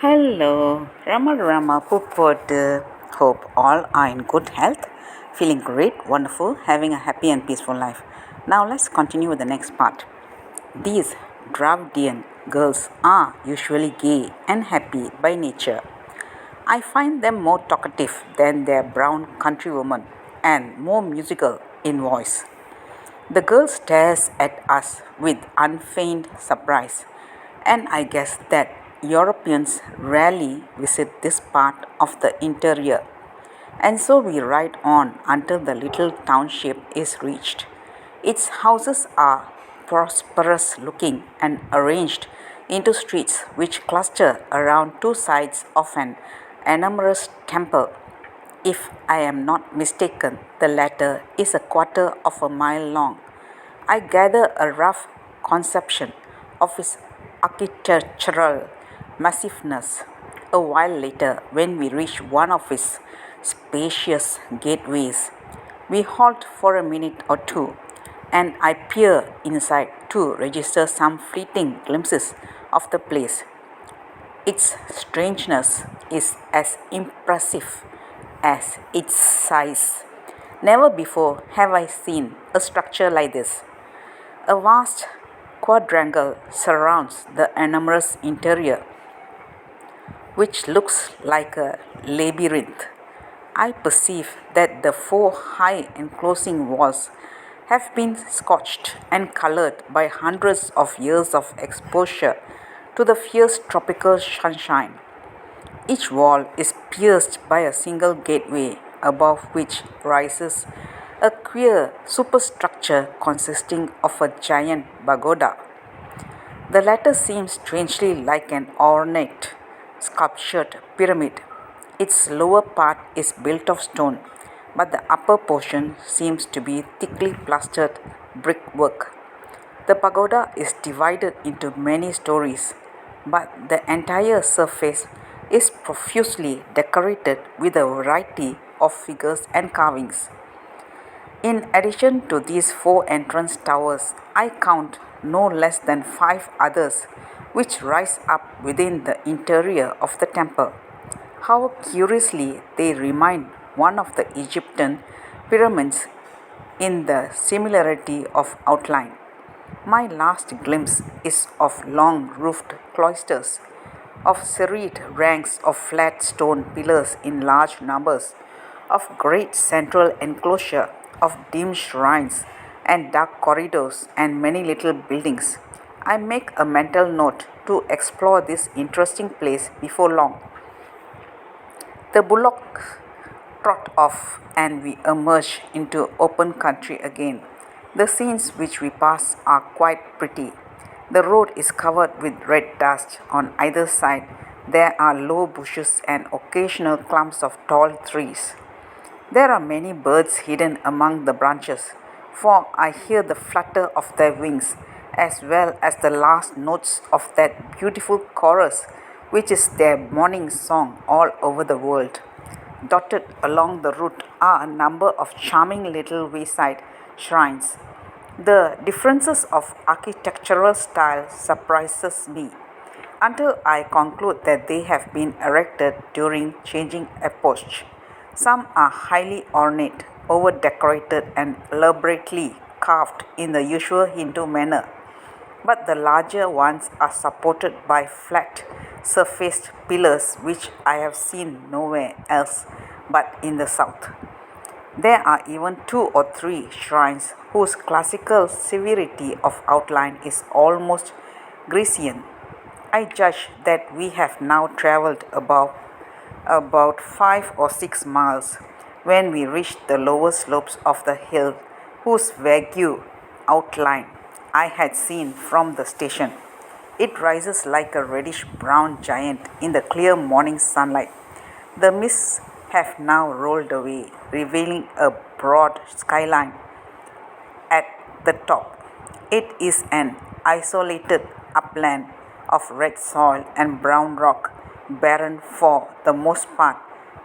Hello, Rama Rama Pupod. Hope all are in good health, feeling great, wonderful, having a happy and peaceful life. Now let's continue with the next part. These Dravidian girls are usually gay and happy by nature. I find them more talkative than their brown countrywomen and more musical in voice. The girl stares at us with unfeigned surprise, and I guess that Europeans rarely visit this part of the interior. And so we ride on until the little township is reached. Its houses are prosperous looking and arranged into streets which cluster around two sides of an enormous temple. If I am not mistaken, the latter is a quarter of a mile long. I gather a rough conception of its architectural massiveness a while later when we reach one of its spacious gateways. We halt for a minute or two, and I peer inside to register some fleeting glimpses of the place. Its strangeness is as impressive as its size. Never before have I seen a structure like this. A vast quadrangle surrounds the enormous interior, which looks like a labyrinth. I perceive that the four high enclosing walls have been scorched and colored by hundreds of years of exposure to the fierce tropical sunshine. Each wall is pierced by a single gateway, above which rises a queer superstructure consisting of a giant pagoda. The latter seems strangely like an ornate, sculptured pyramid. Its lower part is built of stone, but the upper portion seems to be thickly plastered brickwork. The pagoda is divided into many stories, but the entire surface is profusely decorated with a variety of figures and carvings. In addition to these four entrance towers, I count no less than five others which rise up within the interior of the temple. How curiously they remind one of the Egyptian pyramids in the similarity of outline. My last glimpse is of long roofed cloisters, of serried ranks of flat stone pillars in large numbers, of great central enclosure, of dim shrines and dark corridors and many little buildings. I make a mental note to explore this interesting place before long. The bullocks trot off and we emerge into open country again. The scenes which we pass are quite pretty. The road is covered with red dust on either side. There are low bushes and occasional clumps of tall trees. There are many birds hidden among the branches, for I hear the flutter of their wings, as well as the last notes of that beautiful chorus which is their morning song all over the world. Dotted along the route are a number of charming little wayside shrines. The differences of architectural style surprises me until I conclude that they have been erected during changing epochs. Some are highly ornate, over-decorated and elaborately carved in the usual Hindu manner, but the larger ones are supported by flat-surfaced pillars which I have seen nowhere else but in the south. There are even two or three shrines whose classical severity of outline is almost Grecian. I judge that we have now travelled about 5 or 6 miles when we reached the lower slopes of the hill whose vague outline I had seen from the station. It rises like a reddish-brown giant in the clear morning sunlight. The mists have now rolled away, revealing a broad skyline at the top. It is an isolated upland of red soil and brown rock, barren for the most part,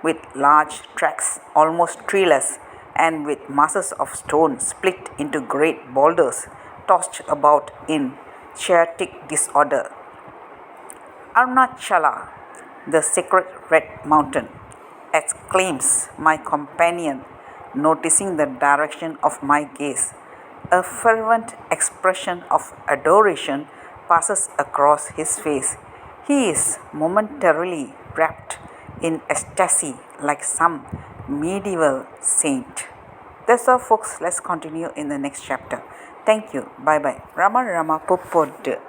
with large tracts almost treeless and with masses of stone split into great boulders tossed about in chaotic disorder. Arunachala the sacred red mountain, exclaims my companion, noticing the direction of my gaze. A fervent expression of adoration passes across his face. He is momentarily wrapped in ecstasy like some medieval saint. That's all, folks. Let's continue in the next chapter. Thank you. Bye bye. Rama Rama Pupod.